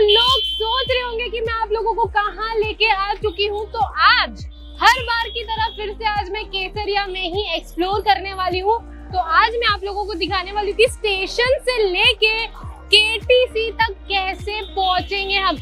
लोग सोच रहे होंगे कि मैं आप लोगों को कहाँ लेके आ चुकी हूँ, तो आज हर बार की तरह फिर से आज मैं केसरिया में ही एक्सप्लोर करने वाली हूँ। तो आज मैं आप लोगों को दिखाने वाली हूँ कि स्टेशन से लेके केटीसी तक कैसे पहुंचेंगे हम।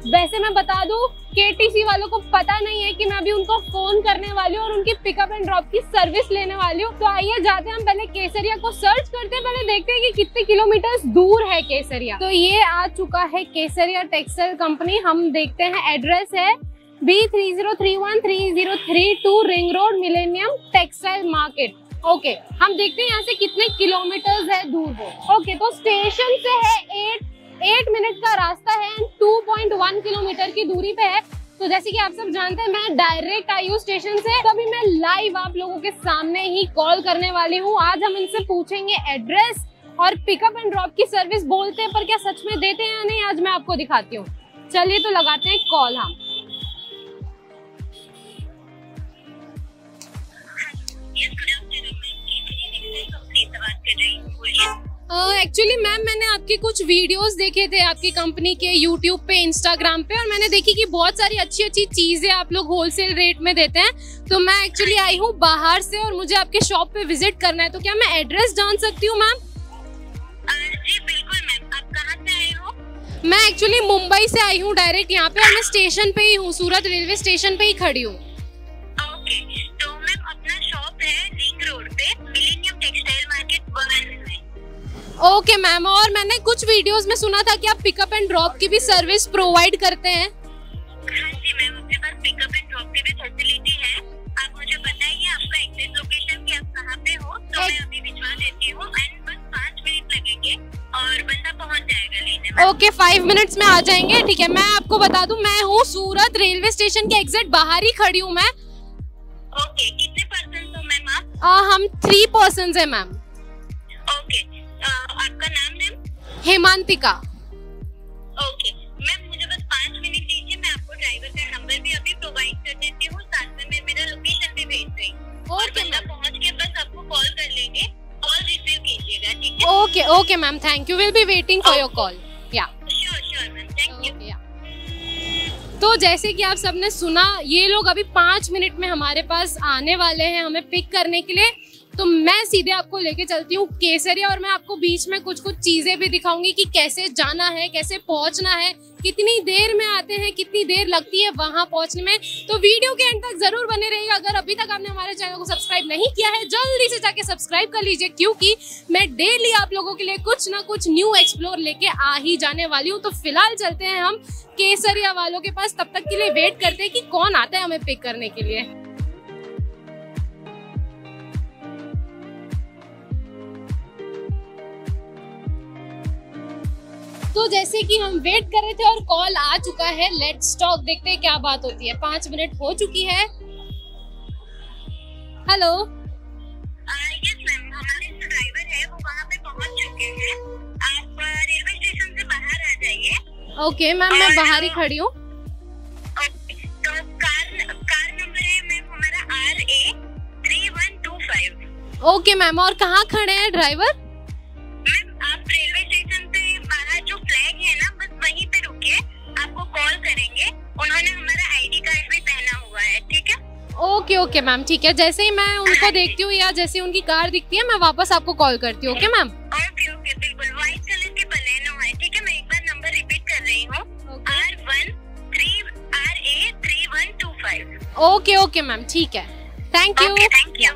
वैसे मैं बता दूं, केटीसी वालों को पता नहीं है कि मैं अभी उनको फोन करने वाली हूँ और उनकी पिकअप एंड ड्रॉप की सर्विस लेने वाली हूँ। तो आइए जाते हैं, हम पहले केसरिया को सर्च करते हैं, पहले देखते हैं कि कितने किलोमीटर दूर है केसरिया। तो ये आ चुका है केसरिया टेक्सटाइल कंपनी। हम देखते हैं, एड्रेस है B30313032 ring road millennium textile market. Okay, हम देखते हैं यहाँ से कितने किलोमीटर्स है दूर वो। ओके, तो स्टेशन से है 8 मिनट का रास्ता है, 2.1 किलोमीटर की दूरी पे है। तो जैसे कि आप सब जानते हैं, मैं डायरेक्ट आई हूँ स्टेशन से, तभी मैं लाइव आप लोगों के सामने ही कॉल करने वाली हूँ। आज हम इनसे पूछेंगे एड्रेस और पिकअप एंड ड्रॉप की सर्विस बोलते हैं, पर क्या सच में देते हैं या नहीं, आज मैं आपको दिखाती हूँ। चलिए तो लगाते हैं कॉल हम। एक्चुअली मैम, मैंने आपके कुछ वीडियोस देखे थे आपकी कंपनी के यूट्यूब पे, इंस्टाग्राम पे, और मैंने देखी कि बहुत सारी अच्छी अच्छी चीजें आप लोग होलसेल रेट में देते हैं। तो मैं एक्चुअली आई हूँ बाहर से और मुझे आपके शॉप पे विजिट करना है। तो क्या मैं एड्रेस जान सकती हूँ मैम? जी बिल्कुल मैम, आप कहाँ से आए हो? मैं एक्चुअली मुंबई से आई हूँ डायरेक्ट यहाँ पे, और मैं स्टेशन पे ही हूँ, सूरत रेलवे स्टेशन पे ही खड़ी हूँ। ओके, तो मैम अपना शॉप है रिंग रोड पे मिलेनियम टेक्सटाइल मार्केट बगल में। ओके मैम, और मैंने कुछ वीडियोस में सुना था कि आप पिकअप एंड ड्रॉप की भी सर्विस प्रोवाइड करते हैं। हाँ जी मैम, अपने पास पिकअप एंड ड्रॉप की भी फैसिलिटी है। आप मुझे बताइए आपका एग्जैक्ट लोकेशन कि आप कहाँ पे हो, तो मैं अभी भिजवा देती हूँ। एंड बस 5 मिनट लगेंगे और बंदा पहुँच जाएगा लेने में। ओके, 5 मिनट्स में आ जाएंगे, ठीक है। मैं आपको बता दूं, मैं हूँ सूरत रेलवे स्टेशन के एग्जैक्ट बाहर ही खड़ी हूँ मैं। ओके, कितने पर्सन हो मैम आप? हम 3 पर्सन है मैम। ओके, आपका नाम मैम? हेमांतिका। ओके मैम, मुझे बस 5 मिनट दीजिए, मैं आपको ड्राइवर का नंबर भी अभी प्रोवाइड कर देती हूँ, साथ में मैं मेरा लोकेशन भी भेज रही हूँ। और बंदा पहुँच के बस आपको कॉल कर लेंगे, कॉल रिसीव कीजिएगा, ठीक है? Okay okay ma'am, thank you, will be waiting for your call. या श्योर मैम, थैंक यू। तो जैसे कि आप सबने सुना, ये लोग अभी 5 मिनट में हमारे पास आने वाले हैं हमें पिक करने के लिए। तो मैं सीधे आपको लेके चलती हूँ केसरिया, और मैं आपको बीच में कुछ कुछ चीजें भी दिखाऊंगी कि कैसे जाना है, कैसे पहुंचना है, कितनी देर में आते हैं, कितनी देर लगती है वहां पहुंचने में। तो वीडियो के एंड तक जरूर बने रहिएगा। अगर अभी तक आपने हमारे चैनल को सब्सक्राइब नहीं किया है, जल्दी से जाके सब्सक्राइब कर लीजिए, क्योंकि मैं डेली आप लोगों के लिए कुछ ना कुछ न्यू एक्सप्लोर लेके आ ही जाने वाली हूँ। तो फिलहाल चलते हैं हम केसरिया वालों के पास, तब तक के लिए वेट करते हैं कि कौन आता है हमें पिक करने के लिए। तो जैसे कि हम वेट कर रहे थे और कॉल आ चुका है, लेट्स टॉक, देखते हैं क्या बात होती है। 5 मिनट हो चुकी है। हेलो। यस मैम, हमारे जो ड्राइवर है वो वहाँ पे पहुँच चुके हैं। आप रेलवे स्टेशन से बाहर आ जाइए। ओके मैम, मैं बाहर ही खड़ी हूँ। तो कार नंबर है मैम हमारा RA3125। ओके मैम, और कहाँ खड़े हैं ड्राइवर? मैम आप रेलवे स्टेशन से बाहर जो फ्लैग है ना, बस वहीं पे रुकिए, आपको कॉल करेंगे। उन्होंने हमारा ID कार्ड भी पहना हुआ है, ठीक है? ओके ओके मैम, ठीक है। जैसे ही मैं उनको देखती हूँ या जैसे उनकी कार दिखती है, मैं वापस आपको कॉल करती हूँ। Okay ma'am? ओके बिल्कुल। व्हाइट कलर की बलेनो है, ठीक है? मैं एक बार नंबर रिपीट कर रही हूँ, RA3125। ओके ओके मैम, ठीक है, थैंक यू। Thank you.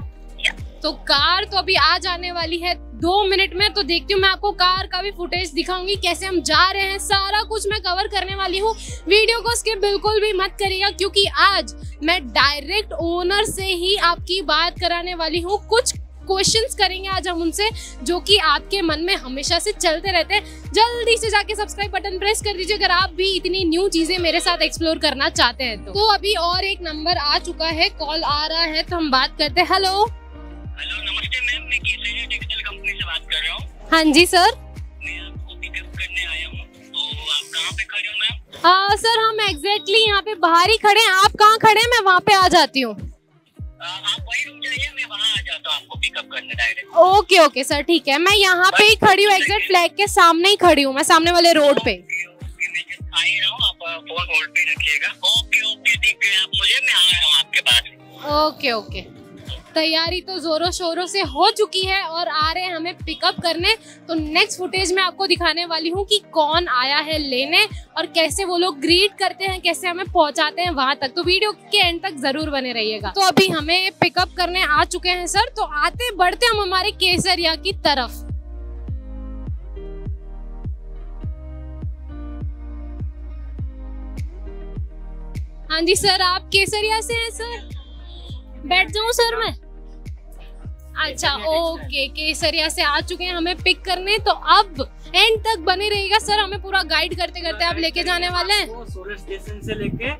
तो कार तो अभी आ जाने वाली है 2 मिनट में। तो देखती हूँ, मैं आपको कार का भी फुटेज दिखाऊंगी, कैसे हम जा रहे हैं, सारा कुछ मैं कवर करने वाली हूँ। वीडियो को स्किप बिल्कुल भी मत करिएगा, क्योंकि आज मैं डायरेक्ट ओनर से ही आपकी बात कराने वाली हूँ। कुछ क्वेश्चंस करेंगे आज हम उनसे, जो कि आपके मन में हमेशा से चलते रहते हैं। जल्दी से जाके सब्सक्राइब बटन प्रेस कर दीजिए अगर आप भी इतनी न्यू चीजें मेरे साथ एक्सप्लोर करना चाहते हैं। तो अभी और एक नंबर आ चुका है, कॉल आ रहा है, तो हम बात करते हैं। हेलो। हेलो, नमस्ते मैम, मैं केसरिया टेक्सटाइल कंपनी से बात कर रहा हूँ। हाँ जी सर। मैं आपको पिकअप करने आया हूँ, तो आप कहाँ पे खड़े हो मैम? सर हम एग्जैक्टली यहाँ पे बाहर ही खड़े हैं। आप कहाँ खड़े हैं? मैं वहाँ पे आ जाती हूँ। आप वहीं रुक जाइए, मैं वहाँ आ जाता हूँ आपको पिकअप करने डायरेक्ट। ओके ओके सर, ठीक है। मैं यहाँ पे ही खड़ी हूँ, एग्जैक्ट फ्लैग के सामने ही खड़ी हूँ, मैं सामने वाले रोड पे। मैं जस्ट आ ही रहा हूँ, आप फोन होल्ड पे रखिएगा। ओके ठीक है, आप मुझे, मैं आ रहा हूँ आपके पास। ओके। तैयारी तो जोरों शोरों से हो चुकी है और आ रहे हैं हमें पिकअप करने। तो नेक्स्ट फुटेज में आपको दिखाने वाली हूँ कि कौन आया है लेने और कैसे वो लोग ग्रीट करते हैं, कैसे हमें पहुंचाते हैं वहां तक। तो वीडियो के एंड तक जरूर बने रहिएगा। तो अभी हमें पिकअप करने आ चुके हैं सर। तो आते बढ़ते हम हमारे केसरिया की तरफ। हाँ जी सर, आप केसरिया से हैं सर? बैठ जाऊं सर मैं? अच्छा ओके, केसरिया से आ चुके हैं हमें पिक करने। तो अब एंड तक बने रहिएगा सर, हमें पूरा गाइड करते करते आप लेके जाने वाले हैं। सूरत स्टेशन से लेके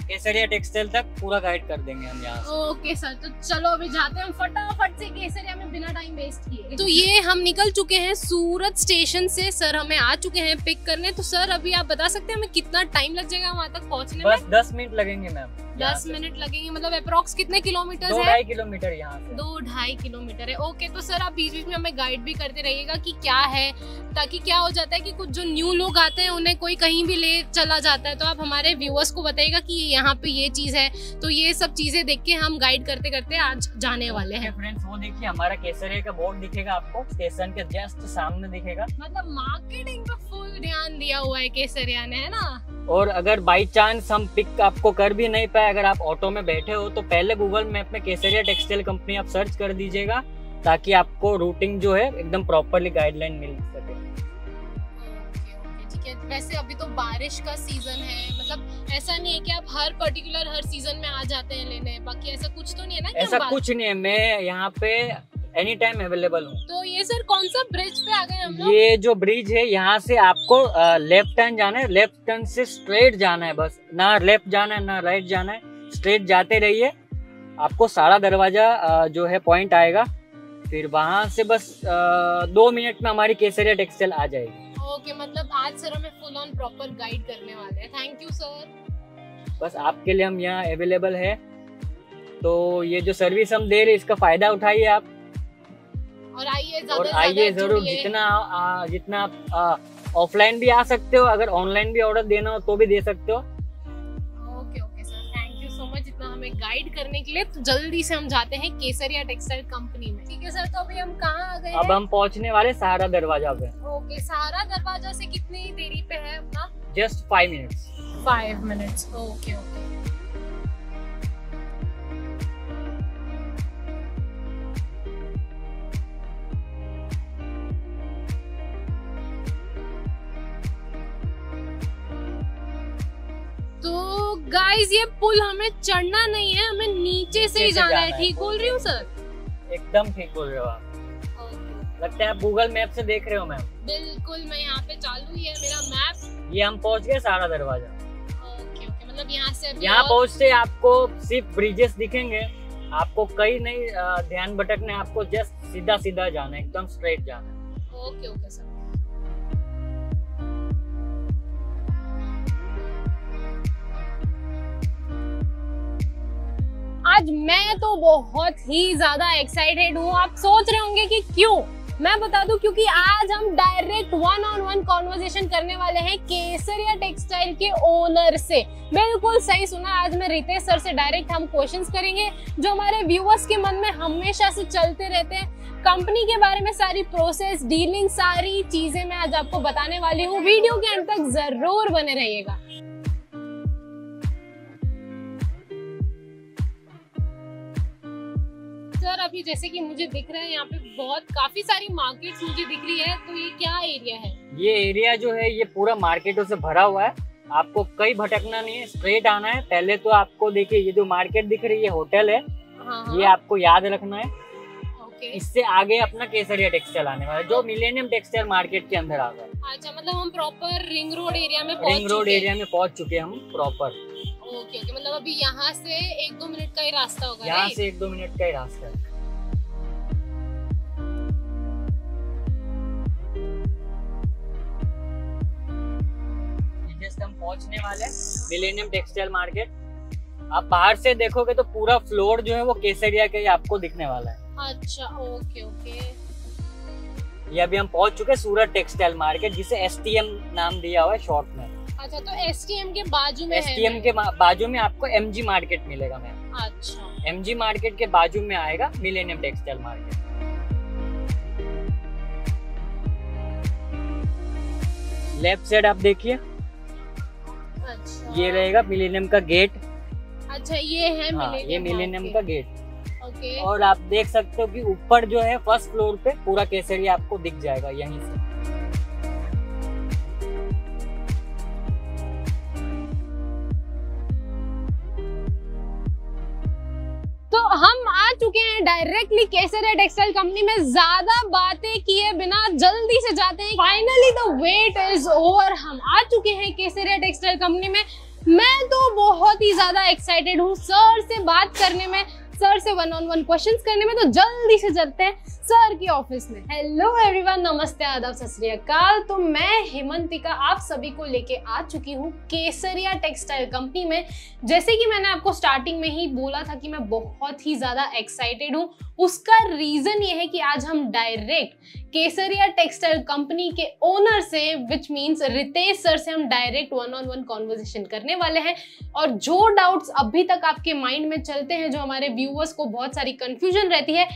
केसरिया टेक्सटाइल तक पूरा गाइड कर देंगे हम यहाँ से। ओके सर, तो चलो अभी जाते हैं हम फटाफट से केसरिया में बिना टाइम वेस्ट किए। तो ये हम निकल चुके हैं सूरत स्टेशन से। सर हमें आ चुके हैं पिक करने। तो सर अभी आप बता सकते हैं हमें कितना टाइम लग जाएगा वहाँ तक पहुँचने में? बस 10 मिनट लगेंगे मैम। 10 मिनट लगेंगे, मतलब अप्रोक्स कितने किलोमीटर है? 2-2.5 किलोमीटर यहाँ से। 2-2.5 किलोमीटर है। ओके, तो सर आप बीच बीच में हमें गाइड भी करते रहिएगा कि क्या है, ताकि क्या हो जाता है कि कुछ जो न्यू लोग आते हैं उन्हें कोई कहीं भी ले चला जाता है। तो आप हमारे व्यूअर्स को बताइएगा कि यहाँ पे ये चीज है। तो ये सब चीजें देख के हम गाइड करते करते आज जाने वाले हैं। फ्रेंड्स वो देखिए, हमारा केसरिया का बोर्ड दिखेगा आपको, स्टेशन के जस्ट सामने दिखेगा। मतलब मार्केटिंग पे फुल ध्यान दिया हुआ है केसरिया ने, है ना? और अगर बाई चांस हम पिक आपको कर भी नहीं पाए, अगर आप ऑटो में बैठे हो तो पहले गूगल मैप में केसरिया टेक्सटाइल कंपनी आप सर्च कर दीजिएगा, ताकि आपको रूटिंग जो है एकदम प्रॉपरली गाइडलाइन मिल सके। ठीक है। वैसे अभी तो बारिश का सीजन है, मतलब ऐसा नहीं है कि आप हर सीजन में आ जाते हैं लेने, बाकी ऐसा कुछ तो नहीं है ना? ऐसा कुछ नहीं है, मैं यहाँ पे एनी टाइम अवेलेबल हूँ। तो ये सर कौन सा ब्रिज पे आ गए हम लोग? ये जो ब्रिज है, यहाँ से आपको लेफ्ट टर्न जाना है, लेफ्ट टर्न से स्ट्रेट जाना है, बस ना लेफ्ट जाना है ना राइट जाना है, स्ट्रेट जाते रहिए। आपको सारा दरवाजा जो है पॉइंट आएगा, फिर वहाँ से बस 2 मिनट में हमारी केसरिया टेक्सटाइल आ जाएगी। ओके, मतलब आज सर हमें फुल ऑन प्रॉपर गाइड करने वाले हैं। Thank you sir. बस आपके लिए हम यहाँ अवेलेबल है, तो ये जो सर्विस हम दे रहे हैं इसका फायदा उठाइए आप, और आइए जरूर। जितना आप ऑफलाइन भी आ सकते हो, अगर ऑनलाइन भी ऑर्डर देना हो तो भी दे सकते हो। Okay sir, thank you so much इतना हमें गाइड करने के लिए। तो जल्दी से हम जाते हैं केसरिया टेक्सटाइल कंपनी में। ठीक है सर, तो अभी हम कहाँ आ गए? अब हम पहुँचने वाले सहारा दरवाजा पे। ओके, सहारा दरवाजा से कितनी देरी पे है अपना? Just 5 minutes. 5 मिनट्स। ओके। तो गाइस ये पुल हमें चढ़ना नहीं है, हमें नीचे से ही जाना है। ठीक बोल रही हूँ सर? एकदम ठीक बोल रहे हो आप। लगता है आप गूगल मैप से देख रहे हो मैम। बिल्कुल, मैं यहाँ पे चालू ही है मेरा मैप। ये हम पहुँच गए सहारा दरवाजा। ओके, मतलब यहाँ से यहाँ पहुँचते आपको सिर्फ ब्रिजेस दिखेंगे, आपको कहीं नहीं ध्यान भटकना है, आपको जस्ट सीधा जाना है, एकदम स्ट्रेट जाना है। Okay sir. आज मैं तो बहुत ही ज्यादा एक्साइटेड हूँ। आप सोच रहे होंगे कि क्यों? मैं बता दूं, क्योंकि आज हम डायरेक्ट 1-on-1 कॉन्वर्सेशन करने वाले हैं केसरिया टेक्सटाइल के ओनर से। बिल्कुल सही सुना, आज मैं रितेश सर से डायरेक्ट हम क्वेश्चंस करेंगे जो हमारे व्यूअर्स के मन में हमेशा से चलते रहते हैं। कंपनी के बारे में सारी प्रोसेस, डीलिंग, सारी चीजें मैं आज आपको बताने वाली हूँ। वीडियो के अंत तक जरूर बने रहिएगा। सर अभी जैसे कि मुझे दिख रहा है यहाँ पे काफी सारी मार्केट्स मुझे दिख रही है, तो ये क्या एरिया है? ये एरिया जो है ये पूरा मार्केटों से भरा हुआ है, आपको कहीं भटकना नहीं है, स्ट्रेट आना है। पहले तो आपको देखिए ये जो मार्केट दिख रही है होटल है। हाँ। ये आपको याद रखना है। ओके। इससे आगे अपना केसरिया टेक्सटाइल आने वाला है, जो मिलेनियम टेक्सटाइल मार्केट के अंदर आ गया। अच्छा, मतलब हम प्रॉपर रिंग रोड एरिया में पहुंच चुके हम प्रॉपर। ओके, मतलब अभी यहाँ से 1-2 मिनट का ही रास्ता होगा। यहाँ से 1-2 मिनट का ही रास्ता है। जस्ट हम पहुंचने वाले मिलेनियम टेक्सटाइल मार्केट। आप बाहर से देखोगे तो पूरा फ्लोर जो है वो केसरिया का ही आपको दिखने वाला है। अच्छा, ओके। ये अभी हम पहुंच चुके हैं सूरत टेक्सटाइल मार्केट, जिसे STM नाम दिया हुआ है शॉर्ट में। अच्छा, तो एसटीएम के बाजू में एसटीएम के बाजू में आपको एमजी मार्केट मिलेगा मैम। अच्छा, एमजी मार्केट के बाजू में आएगा millennium textile market. Left side आप देखिए, अच्छा, ये रहेगा मिलेनियम का गेट। अच्छा, ये है हाँ, ये मिलेनियम का गेट। ओके, और आप देख सकते हो कि ऊपर जो है फर्स्ट फ्लोर पे पूरा केसरिया आपको दिख जाएगा यहीं से। तो हम आ चुके हैं डायरेक्टली केसरिया टेक्सटाइल कंपनी में। ज्यादा बातें किए बिना जल्दी से जाते हैं। Finally the wait is over. हम आ चुके हैं केसरिया टेक्सटाइल कंपनी में। मैं तो बहुत ही ज्यादा एक्साइटेड हूँ सर से बात करने में, सर से 1-on-1 क्वेश्चंस करने में। तो जल्दी से चलते हैं सर की ऑफिस में। हेलो एवरीवन, नमस्ते, आदाब, सत श्री अकाल। तो मैं हेमंतिका आप सभी को लेके आ चुकी हूँ केसरिया टेक्सटाइल कंपनी में। जैसे कि मैंने आपको स्टार्टिंग में ही बोला था कि मैं बहुत ही ज्यादा एक्साइटेड हूँ। उसका रीजन ये है कि आज हम डायरेक्ट केसरिया टेक्सटाइल कंपनी के ओनर से, विच मीन्स रितेश सर से, हम डायरेक्ट 1-on-1 कॉन्वर्सेशन करने वाले हैं। और जो डाउट्स अभी तक आपके माइंड में चलते हैं, जो हमारे व्यूअर्स को बहुत सारी कंफ्यूजन रहती है,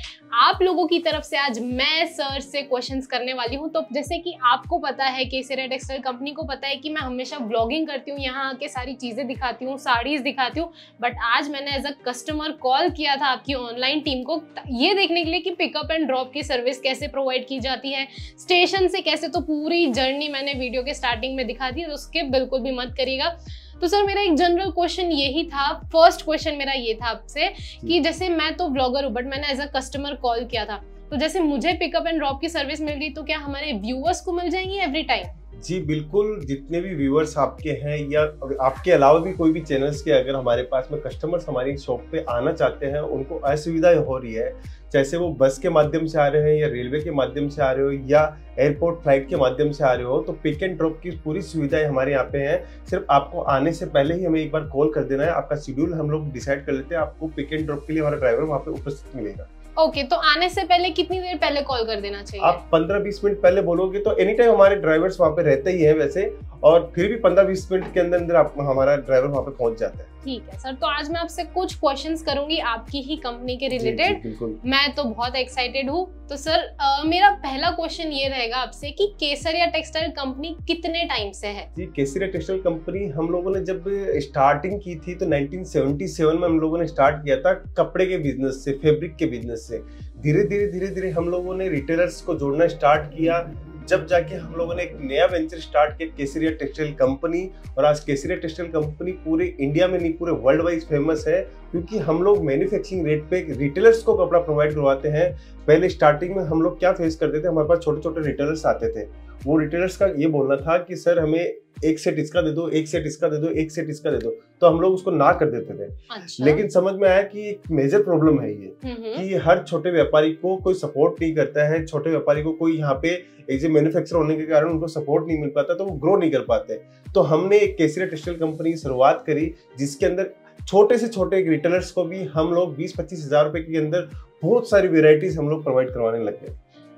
आप लोगों की तरफ से आज मैं सर से क्वेश्चंस करने वाली हूं। तो जैसे कि आपको पता है, केसरिया टेक्सटाइल कंपनी को पता है कि मैं हमेशा व्लॉगिंग करती हूँ, यहाँ आके सारी चीजें दिखाती हूँ, साड़ीज दिखाती हूँ। बट आज मैंने एज अ कस्टमर कॉल किया था आपकी ऑनलाइन टीम को, ये देखने के लिए कि पिकअप एंड ड्रॉप की सर्विस कैसे प्रोवाइड की जाती है, स्टेशन से कैसे। तो पूरी जर्नी मैंने वीडियो के स्टार्टिंग में दिखा दी, तो उसके बिल्कुल भी मत करिएगा। तो सर, मेरा एक जनरल क्वेश्चन यही था, फर्स्ट क्वेश्चन मेरा ये था आपसे कि जैसे मैं तो ब्लॉगर हूँ, बट मैंने एज अ कस्टमर कॉल किया था, तो जैसे मुझे पिकअप एंड ड्रॉप की सर्विस मिल रही, तो क्या हमारे व्यूअर्स को मिल जाएंगी एवरी टाइम? जी बिल्कुल, जितने भी व्यूअर्स आपके हैं या आपके अलावा भी कोई भी चैनल्स के अगर हमारे पास में कस्टमर्स हमारी शॉप पे आना चाहते हैं, उनको असुविधा हो रही है, जैसे वो बस के माध्यम से आ रहे हैं या रेलवे के माध्यम से आ रहे हो या एयरपोर्ट फ्लाइट के माध्यम से आ रहे हो, तो पिक एंड ड्रॉप की पूरी सुविधाएं हमारे यहाँ पे हैं। सिर्फ आपको आने से पहले ही हमें एक बार कॉल कर देना है, आपका शेड्यूल हम लोग डिसाइड कर लेते हैं, आपको पिक एंड ड्रॉप के लिए हमारा ड्राइवर वहाँ पे उपस्थित मिलेगा। ओके, तो आने से पहले कितनी देर पहले कॉल कर देना चाहिए? आप 15-20 मिनट पहले बोलोगे तो एनी टाइम हमारे ड्राइवर्स वहाँ पे रहते ही हैं वैसे, और फिर भी 15-20 मिनट के अंदर अंदर हमारा ड्राइवर वहाँ पे पहुँच जाता है। ठीक है सर, तो आज मैं आपसे कुछ क्वेश्चंस करूंगी आपकी ही कंपनी के रिलेटेड। मैं तो बहुत एक्साइटेड हूँ। तो सर, मेरा पहला क्वेश्चन ये रहेगा आपसे कि केसरिया टेक्सटाइल कंपनी कितने टाइम से है? जी, केसरिया टेक्सटाइल कंपनी हम लोगों ने जब स्टार्टिंग की थी तो 1977 में हम लोगों ने स्टार्ट किया था कपड़े के बिजनेस से, फैब्रिक के बिजनेस से। धीरे धीरे हम लोगों ने रिटेलर्स को जोड़ना स्टार्ट किया, जब जाके हम लोगों ने एक नया वेंचर स्टार्ट किया, केसरिया टेक्सटाइल कंपनी। और आज केसरिया टेक्सटाइल कंपनी पूरे इंडिया में नहीं, पूरे वर्ल्ड वाइज फेमस है, क्योंकि हम लोग मैन्युफैक्चरिंग रेट पे रिटेलर्स को कपड़ा प्रोवाइड करवाते हैं। पहले स्टार्टिंग में हम लोग क्या फेस करते थे, हमारे पास छोटे छोटे रिटेलर्स आते थे, वो रिटेलर्स का ये बोलना था कि सर हमें एक सेट इसका दे दो, एक सेट इसका दे दो, एक सेट इसका दे दो, तो हम लोग उसको ना कर देते थे। अच्छा। लेकिन समझ में आया कि एक मेजर प्रॉब्लम है ये, कि हर छोटे व्यापारी को कोई सपोर्ट नहीं करता है, छोटे व्यापारी को कोई यहाँ पे एक मैन्युफैक्चर होने के कारण उनको सपोर्ट नहीं मिल पाता, तो वो ग्रो नहीं कर पाते। तो हमने एक केसरिया टेक्सटाइल कंपनी की शुरुआत करी, जिसके अंदर छोटे से छोटे रिटेलर्स को भी हम लोग 20-25 हजार रुपए के अंदर बहुत सारी वेराइटीज हम लोग प्रोवाइड करवाने लगे।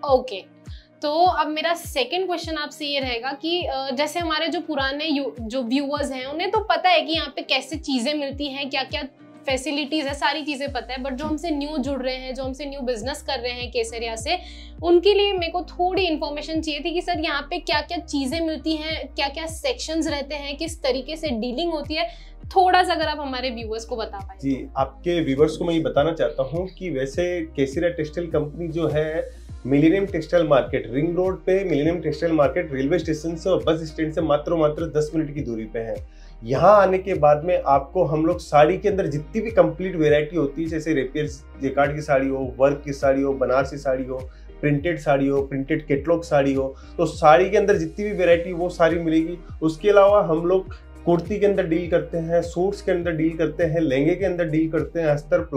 ओके, तो अब मेरा सेकंड क्वेश्चन आपसे ये रहेगा कि जैसे हमारे जो पुराने जो व्यूअर्स हैं, उन्हें तो पता है कि यहाँ पे कैसे चीजें मिलती हैं, क्या क्या फैसिलिटीज है, सारी चीजें पता है, बट जो हमसे न्यू जुड़ रहे हैं, जो हमसे न्यू बिजनेस कर रहे हैं केसरिया से, उनके लिए मेरे को थोड़ी इन्फॉर्मेशन चाहिए थी कि सर यहाँ पे क्या क्या चीजें मिलती हैं, क्या क्या सेक्शंस रहते हैं, किस तरीके से डीलिंग होती है, थोड़ा सा अगर आप हमारे व्यूअर्स को बता पाए। जी, आपके व्यूअर्स को मैं ये बताना चाहता हूँ कि वैसे केसरिया टेक्सटाइल कंपनी जो है, millennium textile market ring road पे, millennium textile market railway station से और बस स्टैंड से मात्र 10 मिनट की दूरी पे है। यहाँ आने के बाद में आपको हम लोग साड़ी के अंदर जितनी भी कंप्लीट वेरायटी होती है, जैसे रेपियर जेकार्ड की साड़ी हो, वर्क की साड़ी हो, बनारसी साड़ी हो, प्रिंटेड साड़ी हो, प्रिंटेड कैटलॉग साड़ी हो, तो साड़ी के अंदर जितनी भी वेरायटी वो सारी मिलेगी। उसके अलावा हम लोग कुर्ती के अंदर डील करते हैं, सूट्स के अंदर डील करते हैं, लहंगे के अंदर डील करते हैं, अस्तर,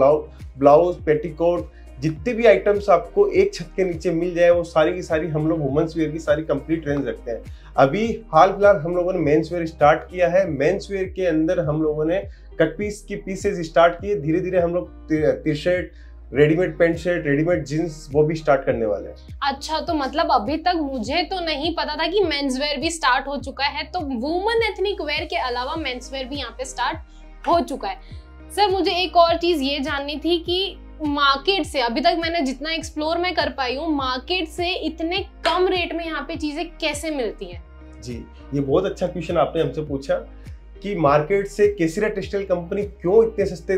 ब्लाउज, पेटीकोट, जितने भी आइटम्स आपको एक छत के नीचे मिल जाए वो सारी की सारी हम लोग वुमेन्स वेयर की सारी कंप्लीट रेंज रखते हैं। अभी हाल फिलहाल हम लोगों ने मेंस वेयर स्टार्ट किया है। मेंस वेयर के अंदर हम लोगों ने कट पीस की पीसेज स्टार्ट किए, धीरे धीरे हम लोग T shirt, readymade pant shirt, readymade jeans वो भी स्टार्ट करने वाले हैं। अच्छा, तो मतलब अभी तक मुझे तो नहीं पता था कि मेंस वेयर भी स्टार्ट हो चुका है, तो वुमेन एथनिक वेयर के अलावा मेंस वेयर भी यहाँ पे स्टार्ट हो चुका है। सर मुझे एक और चीज ये जाननी थी कि मार्केट से, अभी तक मैंने जितना एक्सप्लोर मैं कर पाई हूँ, मार्केट से इतने कम रेट में यहाँ पे चीजें कैसे मिलती हैं? जी, ये बहुत अच्छा क्वेश्चन आपने हमसे पूछा कि मार्केट से केसरिया टेक्सटाइल कंपनी क्यों इतने सस्ते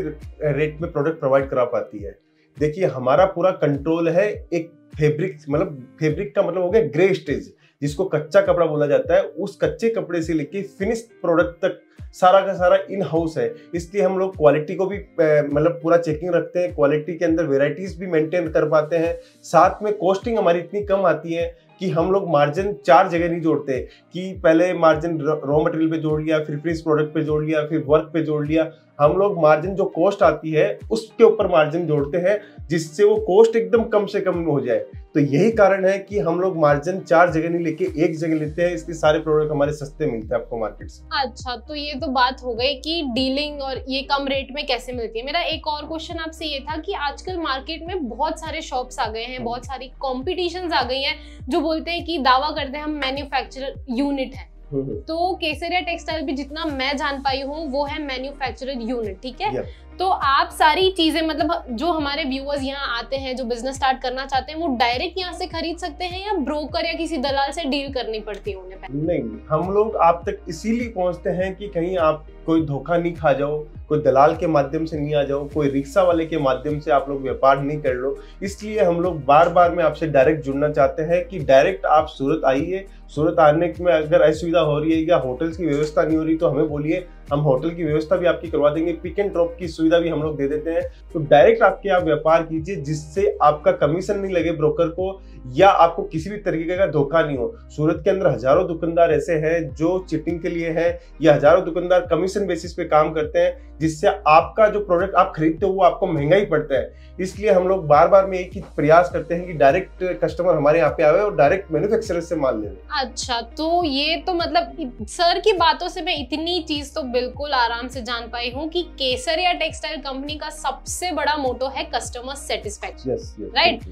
रेट में प्रोडक्ट प्रोवाइड करा पाती है। देखिए, हमारा पूरा कंट्रोल है एक फैब्रिक का मतलब हो गया ग्रे स्टेज, जिसको कच्चा कपड़ा बोला जाता है। उस कच्चे कपड़े से लेके फिनिश्ड प्रोडक्ट तक सारा का सारा इन हाउस है। इसलिए हम लोग क्वालिटी को भी मतलब पूरा चेकिंग रखते हैं, क्वालिटी के अंदर वेराइटीज भी मेंटेन कर पाते हैं। साथ में कॉस्टिंग हमारी इतनी कम आती है कि हम लोग मार्जिन 4 जगह नहीं जोड़ते कि पहले मार्जिन रॉ मटेरियल पे जोड़ लिया, फिर फिनिश प्रोडक्ट पे जोड़ लिया, फिर वर्क पे जोड़ लिया। हम लोग मार्जिन जो कॉस्ट आती है उसके ऊपर मार्जिन जोड़ते हैं, जिससे वो कॉस्ट एकदम कम से कम हो जाए। तो यही कारण है कि हम लोग मार्जिन 4 जगह नहीं लेके एक जगह लेते हैं, इसलिए सारे प्रोडक्ट हमारे सस्ते मिलते हैं आपको मार्केट से। अच्छा, तो ये तो बात हो गई कि डीलिंग और ये कम रेट में कैसे मिलती है। मेरा एक और क्वेश्चन आपसे ये था कि आजकल मार्केट में बहुत सारे शॉप्स आ गए हैं, बहुत सारी कॉम्पिटिशन्स आ गई हैं जो बोलते हैं कि दावा करते हैं हम मैन्युफैक्चरर यूनिट है। तो केसरिया टेक्सटाइल भी जितना मैं जान पाई हूँ वो है मैन्युफैक्चरर यूनिट, ठीक है। तो आप सारी चीजें मतलब जो हमारे व्यूअर्स यहाँ आते हैं जो बिजनेस स्टार्ट करना चाहते हैं वो डायरेक्ट यहाँ से खरीद सकते हैं या ब्रोकर या किसी दलाल से डील करनी पड़ती है उन्हें? नहीं, हम लोग आप तक इसीलिए पहुँचते हैं कि कहीं आप कोई धोखा नहीं खा जाओ, कोई दलाल के माध्यम से नहीं आ जाओ, कोई रिक्शा वाले के माध्यम से आप लोग व्यापार नहीं कर लो। इसलिए हम लोग बार बार में आपसे डायरेक्ट जुड़ना चाहते हैं कि डायरेक्ट आप सूरत आइए। सूरत आने में अगर असुविधा हो रही है या होटल्स की व्यवस्था नहीं हो रही तो हमें बोलिए, हम होटल की व्यवस्था भी आपकी करवा देंगे। पिक एंड ड्रॉप की सुविधा भी हम लोग दे देते हैं। तो डायरेक्ट आप व्यापार कीजिए, जिससे आपका कमीशन नहीं लगे ब्रोकर को या आपको किसी भी तरीके का धोखा नहीं हो। सूरत के अंदर हजारों दुकानदार ऐसे हैं जो चिटिंग के लिए हैं, या हजारों दुकानदार कमीशन बेसिस पे काम करते हैं, जिससे आपका जो प्रोडक्ट आप खरीदते हो वो आपको महंगा ही पड़ता है। इसलिए हम लोग बार बार में एक ही प्रयास करते हैं कि डायरेक्ट कस्टमर हमारे यहाँ पे आवे और डायरेक्ट मैन्युफैक्चरर से माल ले। अच्छा, तो ये तो मतलब सर की बातों से मैं इतनी चीज तो बिल्कुल आराम से जान पाई हूँ कि केसरिया टेक्सटाइल कंपनी का सबसे बड़ा मोटो है customer satisfaction, right.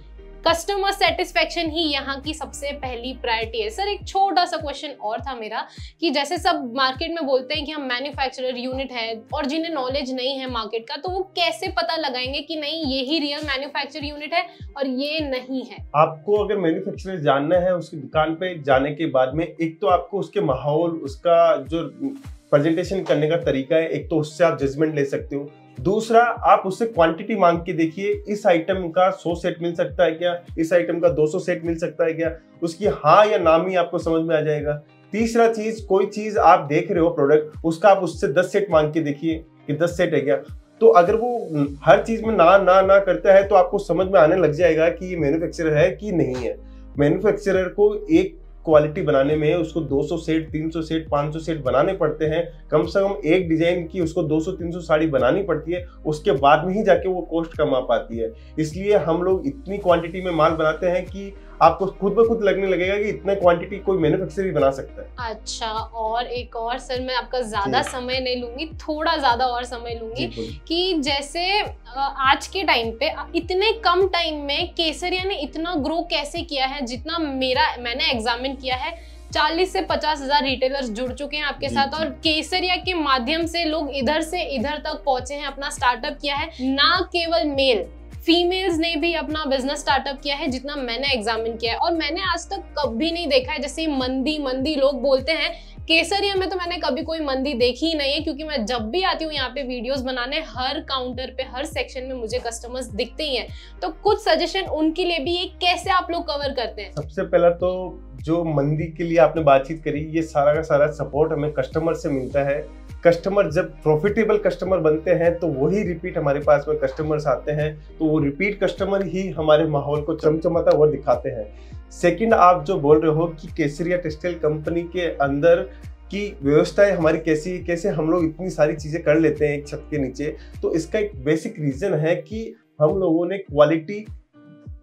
Customer satisfaction ही यहाँ की सबसे पहली प्रायोरिटी है। सर एक छोटा सा क्वेश्चन और था मेरा कि जैसे सब मार्केट में बोलते हैं कि हम मैन्युफैक्चरर यूनिट है, और जिन्हें नॉलेज नहीं है मार्केट का तो वो कैसे पता लगाएंगे कि नहीं ये ही रियल मैन्युफैक्चरर यूनिट है और ये नहीं है? आपको अगर मैन्युफैक्चरर जानना है उसकी दुकान पे जाने के बाद में, एक तो आपको उसके माहौल, उसका जो प्रेजेंटेशन करने का तरीका है, एक तो उससे आप जजमेंट ले सकते हो। दूसरा, आप उससे क्वांटिटी मांग के देखिए, इस आइटम का 100 सेट मिल सकता है क्या, इस आइटम का 200 सेट मिल सकता है क्या, उसकी हाँ या ना ही आपको समझ में आ जाएगा। तीसरा चीज, कोई चीज आप देख रहे हो प्रोडक्ट, उसका आप उससे 10 सेट मांग के देखिए कि 10 सेट है क्या। तो अगर वो हर चीज में ना करता है तो आपको समझ में आने लग जाएगा कि ये मैन्युफैक्चरर है कि नहीं है। मैन्युफैक्चरर को एक क्वालिटी बनाने में उसको 200 सेट, 300 सेट, 500 सेट बनाने पड़ते हैं। कम से कम एक डिजाइन की उसको 200-300 साड़ी बनानी पड़ती है, उसके बाद में ही जाके वो कॉस्ट कम आ पाती है। इसलिए हम लोग इतनी क्वांटिटी में माल बनाते हैं कि आपको खुद ब खुद लगने लगेगा कि इतना क्वांटिटी कोई मैन्युफैक्चरर ही बना सकता है। अच्छा, और एक और सर, मैं आपका ज्यादा समय नहीं लूंगी, थोड़ा ज्यादा और समय लूंगी कि जैसे आज के टाइम पे इतने कम टाइम में केसरिया ने इतना ग्रो कैसे किया है? जितना मैंने एग्जामिन किया है 40 से 50 हजार रिटेलर्स जुड़ चुके हैं आपके साथ, और केसरिया के माध्यम से लोग इधर से इधर तक पहुंचे हैं, अपना स्टार्टअप किया है। ना केवल मेल, फीमेल्स ने भी अपना बिजनेस स्टार्टअप किया है, जितना मैंने एग्जामिन किया है। और मैंने आज तक कभी नहीं देखा है जैसे मंदी लोग बोलते हैं, केसरिया में तो मैंने कभी कोई मंदी देखी ही नहीं है, क्योंकि मैं जब भी आती हूँ यहाँ पे वीडियोस बनाने, हर काउंटर पे, हर सेक्शन में मुझे कस्टमर्स दिखते ही हैं। तो कुछ सजेशन उनके लिए भी, ये कैसे आप लोग कवर करते हैं? सबसे पहला तो जो मंदी के लिए आपने बातचीत करी, ये सारा का सारा सपोर्ट हमें कस्टमर से मिलता है। कस्टमर जब प्रॉफिटेबल कस्टमर बनते हैं तो वही रिपीट हमारे पास में कस्टमर्स आते हैं, तो वो रिपीट कस्टमर ही हमारे माहौल को चमचमाता हुआ दिखाते हैं। सेकंड, आप जो बोल रहे हो कि केसरिया टेक्सटाइल कंपनी के अंदर की व्यवस्थाएं हमारी कैसे हम लोग इतनी सारी चीजें कर लेते हैं एक छत के नीचे, तो इसका एक बेसिक रीजन है कि हम लोगों ने क्वालिटी,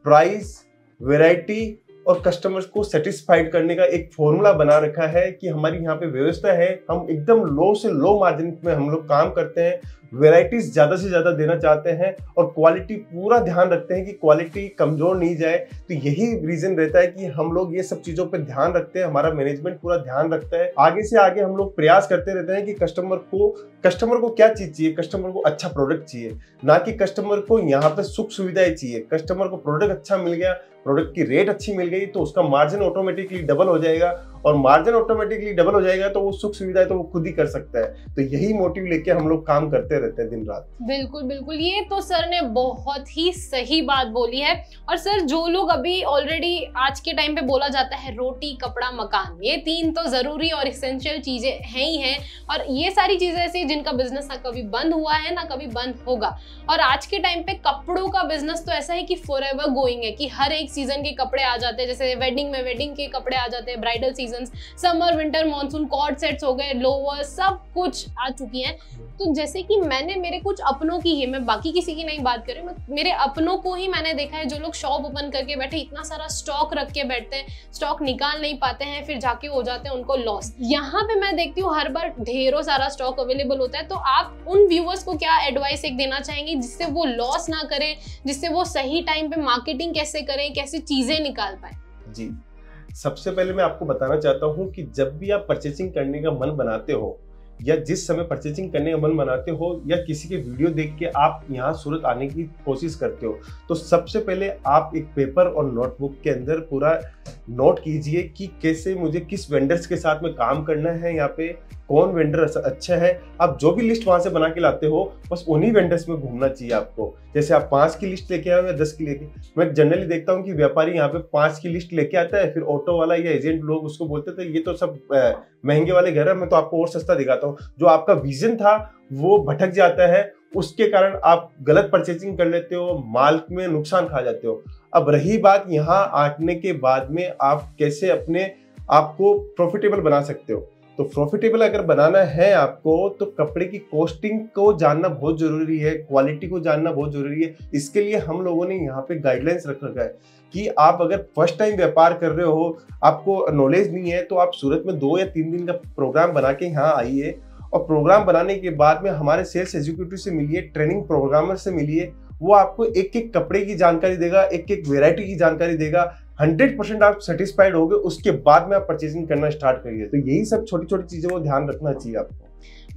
प्राइस, वैरायटी और कस्टमर्स को सेटिस्फाइड करने का एक फॉर्मूला बना रखा है कि हमारी यहाँ पे व्यवस्था है। हम एकदम लो से लो मार्जिन में हम लोग काम करते हैं, वेराइटीज ज्यादा से ज्यादा देना चाहते हैं और क्वालिटी पूरा ध्यान रखते हैं कि क्वालिटी कमजोर नहीं जाए। तो यही रीजन रहता है कि हम लोग ये सब चीजों पे ध्यान रखते हैं, हमारा मैनेजमेंट पूरा ध्यान रखता है। आगे से आगे हम लोग प्रयास करते रहते हैं कि कस्टमर को क्या चीज चाहिए, कस्टमर को अच्छा प्रोडक्ट चाहिए, ना कि कस्टमर को यहाँ पे सुख सुविधाएं चाहिए। कस्टमर को प्रोडक्ट अच्छा मिल गया, प्रोडक्ट की रेट अच्छी मिल गई तो उसका मार्जिन ऑटोमेटिकली डबल हो जाएगा, और मार्जिन ऑटोमेटिकली डबल हो जाएगा तो वो सुख सुविधाएं तो वो खुद ही कर सकता है। तो यही मोटिव लेके हम लोग काम करते रहते हैं दिन रात। बिल्कुल बिल्कुल, ये तो सर ने बहुत ही सही बात बोली है। और सर जो लोग अभी ऑलरेडी आज के टाइम पे बोला जाता है रोटी कपड़ा मकान, ये 3 तो जरूरी और एसेंशियल चीजें हैं ही हैं, और ये सारी चीजें ऐसी जिनका बिजनेस ना कभी बंद हुआ है ना कभी बंद होगा। और आज के टाइम पे कपड़ों का बिजनेस तो ऐसा है कि फॉरएवर गोइंग है, कि हर एक सीजन के कपड़े आ जाते हैं। जैसे वेडिंग में वेडिंग के कपड़े आ जाते हैं, bridal season, summer winter monsoon, co-ord sets हो गए, लोअर, सब कुछ आ चुकी हैं। तो जैसे कि मैंने मेरे कुछ अपनों की ही, मैं बाकी किसी की नहीं बात कर रही हूँ, मेरे अपनों को ही मैंने देखा है जो लोग शॉप ओपन करके बैठे इतना सारा स्टॉक रख के बैठते हैं, स्टॉक निकाल नहीं पाते हैं, फिर जाके हो जाते हैं उनको लॉस। यहाँ पे मैं देखती हूँ हर बार ढेरों सारा स्टॉक अवेलेबल होता है। तो आप उन व्यूअर्स को क्या एडवाइस एक देना चाहेंगे जिससे वो लॉस ना करें, जिससे वो सही टाइम पे मार्केटिंग कैसे करें, कैसे चीजें निकाल पाए? जी, सबसे पहले मैं आपको बताना चाहता हूं कि जब भी आप परचेसिंग करने का मन बनाते हो या जिस समय परचेसिंग करने का मन बनाते हो या किसी के वीडियो देख के आप यहाँ सूरत आने की कोशिश करते हो, तो सबसे पहले आप एक पेपर और नोटबुक के अंदर पूरा नोट कीजिए कि कैसे मुझे किस वेंडर्स के साथ में काम करना है, यहाँ पे कौन वेंडर अच्छा है। आप जो भी लिस्ट वहां से बना के लाते हो बस उन्हीं वेंडर्स में घूमना चाहिए आपको। जैसे आप 5 की लिस्ट लेके आओ या 10 की लेके, मैं जनरली देखता हूँ कि व्यापारी यहाँ पे 5 की लिस्ट लेके आता है, फिर ऑटो वाला या एजेंट लोग उसको बोलते थे ये तो सब महंगे वाले घर है, मैं तो आपको और सस्ता दिखाता हूँ। जो आपका विजन था वो भटक जाता है, उसके कारण आप गलत परचेसिंग कर लेते हो, माल में नुकसान खा जाते हो। अब रही बात यहाँ आने के बाद में आप कैसे अपने आप को प्रॉफिटेबल बना सकते हो, तो प्रॉफिटेबल अगर बनाना है आपको तो कपड़े की कॉस्टिंग को जानना बहुत जरूरी है, क्वालिटी को जानना बहुत जरूरी है। इसके लिए हम लोगों ने यहाँ पे गाइडलाइंस रख रखा है कि आप अगर फर्स्ट टाइम व्यापार कर रहे हो, आपको नॉलेज नहीं है, तो आप सूरत में 2 या 3 दिन का प्रोग्राम बना के यहाँ आइए, और प्रोग्राम बनाने के बाद में हमारे सेल्स एग्जीक्यूटिव से मिलिए, ट्रेनिंग प्रोग्रामर से मिलिए। वो आपको एक एक कपड़े की जानकारी देगा, एक एक वेराइटी की जानकारी देगा। 100% आप सेटिस्फाइड होगे, उसके बाद में आप परचेसिंग करना स्टार्ट करिए। तो यही सब छोटी छोटी चीजों को ध्यान रखना चाहिए आपको।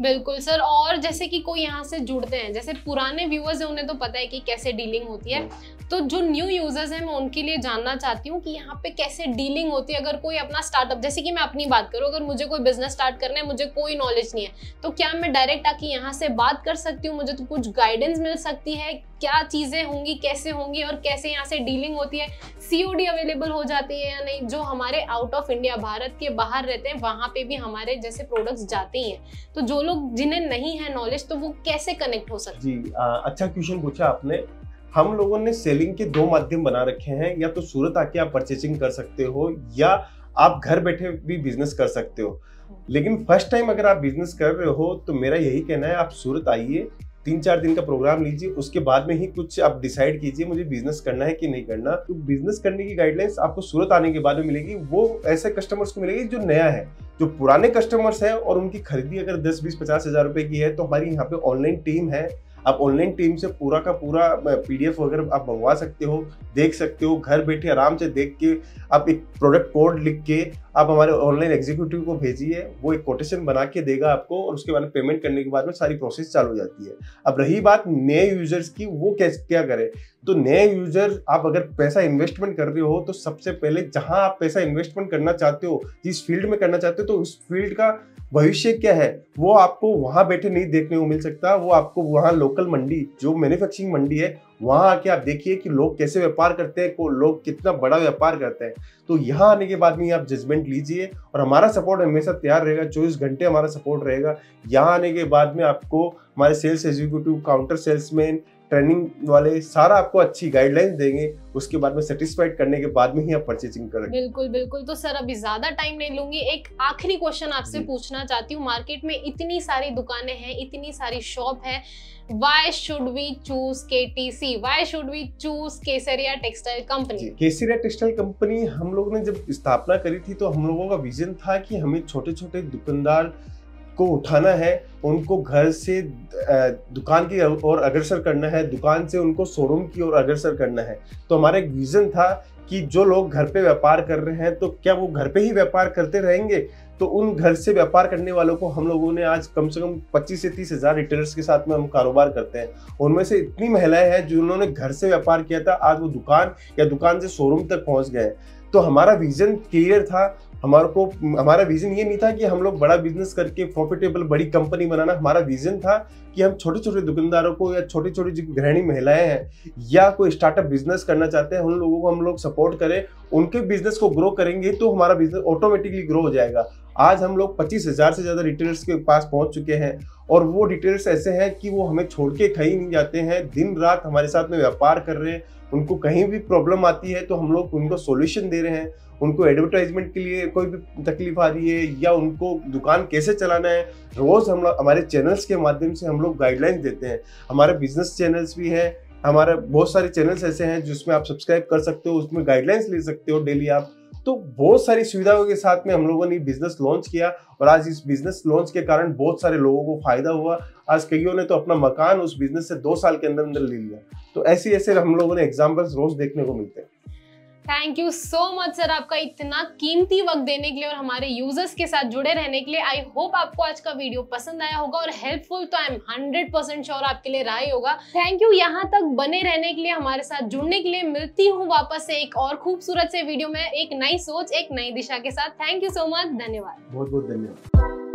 बिल्कुल सर। और जैसे कि कोई यहाँ से जुड़ते हैं, जैसे पुराने व्यूअर्स हैं उन्हें तो पता है कि कैसे डीलिंग होती है, तो जो न्यू यूजर्स हैं मैं उनके लिए जानना चाहती हूँ कि यहाँ पे कैसे डीलिंग होती है। अगर कोई अपना स्टार्टअप, जैसे कि मैं अपनी बात करूँ, अगर मुझे कोई बिजनेस स्टार्ट करना है, मुझे कोई नॉलेज नहीं है, तो क्या मैं डायरेक्ट आके यहाँ से बात कर सकती हूँ? मुझे तो कुछ गाइडेंस मिल सकती है, क्या चीजें होंगी, कैसे होंगी और कैसे यहाँ से डीलिंग होती है? COD अवेलेबल हो जाती है या नहीं? जो हमारे आउट ऑफ इंडिया, भारत के बाहर रहते हैं, वहां पे भी हमारे जैसे प्रोडक्ट्स जाते ही हैं, तो जो लोग जिन्हें नहीं है नॉलेज, तो वो कैसे कनेक्ट हो सकते हैं? जी, अच्छा क्वेश्चन पूछा आपने। हम लोगों ने सेलिंग के 2 माध्यम बना रखे हैं, या तो सूरत आके आप परचेसिंग कर सकते हो या आप घर बैठे भी बिजनेस कर सकते हो। लेकिन फर्स्ट टाइम अगर आप बिजनेस कर रहे हो तो मेरा यही कहना है आप सूरत आइए, 3-4 दिन का प्रोग्राम लीजिए, उसके बाद में ही कुछ आप डिसाइड कीजिए मुझे बिजनेस करना है कि नहीं करना। तो बिजनेस करने की गाइडलाइंस आपको सूरत आने के बाद में मिलेगी। वो ऐसे कस्टमर्स को मिलेगी जो नया है, जो पुराने कस्टमर्स हैं और उनकी खरीदी अगर 10, 20, 50 हज़ार रुपए की है, तो हमारी यहाँ पे ऑनलाइन टीम है। आप ऑनलाइन टीम से पूरा का पूरा PDF वगैरह आप मंगवा सकते हो, देख सकते हो, घर बैठे आराम से देख के आप एक प्रोडक्ट कोड लिख के आप हमारे ऑनलाइन एग्जीक्यूटिव को भेजिए, वो एक कोटेशन बना के देगा आपको, और उसके बाद में पेमेंट करने के बाद में सारी प्रोसेस चालू हो जाती है। अब रही बात नए यूजर्स की, वो क्या करें, तो नए यूजर आप अगर पैसा इन्वेस्टमेंट कर रहे हो तो सबसे पहले जहां आप पैसा इन्वेस्टमेंट करना चाहते हो, जिस फील्ड में करना चाहते हो, तो उस फील्ड का भविष्य क्या है वो आपको वहां बैठे नहीं देखने को मिल सकता। वो आपको वहां लोकल मंडी, जो मैन्युफैक्चरिंग मंडी है, वहां आके आप देखिए कि लोग कैसे व्यापार करते हैं, लोग कितना बड़ा व्यापार करते हैं। तो यहाँ आने के बाद में आप जजमेंट लीजिए, और हमारा सपोर्ट हमेशा तैयार रहेगा, 24 घंटे हमारा सपोर्ट रहेगा। यहाँ आने के बाद में आपको हमारे sales executive, counter salesman, training वाले सारा आपको अच्छी गाइडलाइंस देंगे, उसके बाद में सेटिस्फाइड करने के बाद में ही आप परचेजिंग करें। बिल्कुल बिल्कुल। तो सर अभी ज्यादा टाइम नहीं लूंगी, एक आखिरी क्वेश्चन आपसे पूछना चाहती हूँ। मार्केट में इतनी सारी दुकानें हैं, इतनी सारी शॉप है, Why should we choose KTC? Why should we choose Kesariya textile company? Kesariya textile company हम लोगों ने जब स्थापना करी थी तो हम लोगों का विजन था कि हमें छोटे छोटे दुकानदार को उठाना है, उनको घर से दुकान की ओर अग्रसर करना है, दुकान से उनको शोरूम की ओर अग्रसर करना है। तो हमारा एक विजन था कि जो लोग घर पे व्यापार कर रहे हैं तो क्या वो घर पे ही व्यापार करते रहेंगे? तो उन घर से व्यापार करने वालों को हम लोगों ने आज कम से कम 25 से 30 हज़ार रिटेलर्स के साथ में हम कारोबार करते हैं। उनमें से इतनी महिलाएं हैं जिन्होंने घर से व्यापार किया था, आज वो दुकान या दुकान से शोरूम तक पहुंच गए। तो हमारा विजन क्लियर था। हमारा विजन ये नहीं था कि हम लोग बड़ा बिजनेस करके प्रॉफिटेबल बड़ी कंपनी बनाना। हमारा विजन था कि हम छोटे छोटे दुकानदारों को या छोटी छोटी जो गृहिणी महिलाएं हैं या कोई स्टार्टअप बिजनेस करना चाहते हैं, उन लोगों को हम लोग सपोर्ट करें। उनके बिजनेस को ग्रो करेंगे तो हमारा बिजनेस ऑटोमेटिकली ग्रो हो जाएगा। आज हम लोग 25 हज़ार से ज़्यादा रिटेलर्स के पास पहुंच चुके हैं और वो रिटेलर्स ऐसे हैं कि वो हमें छोड़ के कहीं नहीं जाते हैं, दिन रात हमारे साथ में व्यापार कर रहे हैं। उनको कहीं भी प्रॉब्लम आती है तो हम लोग उनको सॉल्यूशन दे रहे हैं। उनको एडवर्टाइजमेंट के लिए कोई भी तकलीफ आ रही है या उनको दुकान कैसे चलाना है, रोज हम हमारे चैनल्स के माध्यम से हम लोग गाइडलाइंस देते हैं। हमारे बिजनेस चैनल्स भी हैं, हमारे बहुत सारे चैनल्स ऐसे हैं जिसमें आप सब्सक्राइब कर सकते हो, उसमें गाइडलाइंस ले सकते हो डेली आप। तो बहुत सारी सुविधाओं के साथ में हम लोगों ने बिजनेस लॉन्च किया और आज इस बिजनेस लॉन्च के कारण बहुत सारे लोगों को फायदा हुआ। आज कईयों ने तो अपना मकान उस बिजनेस से 2 साल के अंदर अंदर ले लिया। तो ऐसे हम लोगों ने एग्जाम्पल्स रोज देखने को मिलते हैं। Thank you so much sir आपका इतना कीमती वक्त देने के लिए और हमारे यूजर्स के साथ जुड़े रहने के लिए। आई होप आपको आज का वीडियो पसंद आया होगा और हेल्पफुल तो आई एम 100% श्योर आपके लिए रहा ही होगा। थैंक यू यहाँ तक बने रहने के लिए, हमारे साथ जुड़ने के लिए। मिलती हूँ वापस से एक और खूबसूरत से वीडियो में, एक नई सोच, एक नई दिशा के साथ। थैंक यू सो मच, धन्यवाद। बहुत बहुत धन्यवाद।